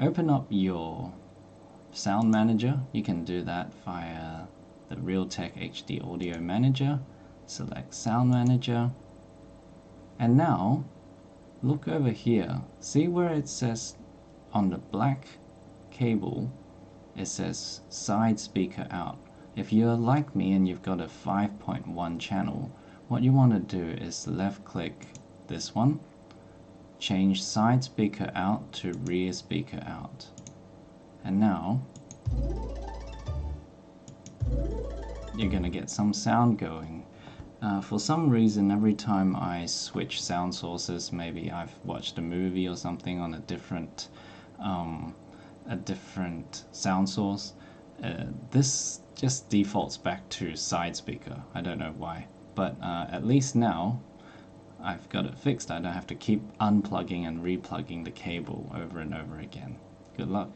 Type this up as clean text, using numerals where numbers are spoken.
open up your sound manager. You can do that via the Realtek HD Audio Manager. Select Sound Manager. And now, look over here. See where it says on the black cable, it says side speaker out. If you're like me and you've got a 5.1 channel, what you want to do is left click this one, change side speaker out to rear speaker out. And now you're going to get some sound going. For some reason, every time I switch sound sources, maybe I've watched a movie or something on a different sound source, this just defaults back to side speaker. I don't know why, but at least now I've got it fixed. I don't have to keep unplugging and replugging the cable over and over again. Good luck.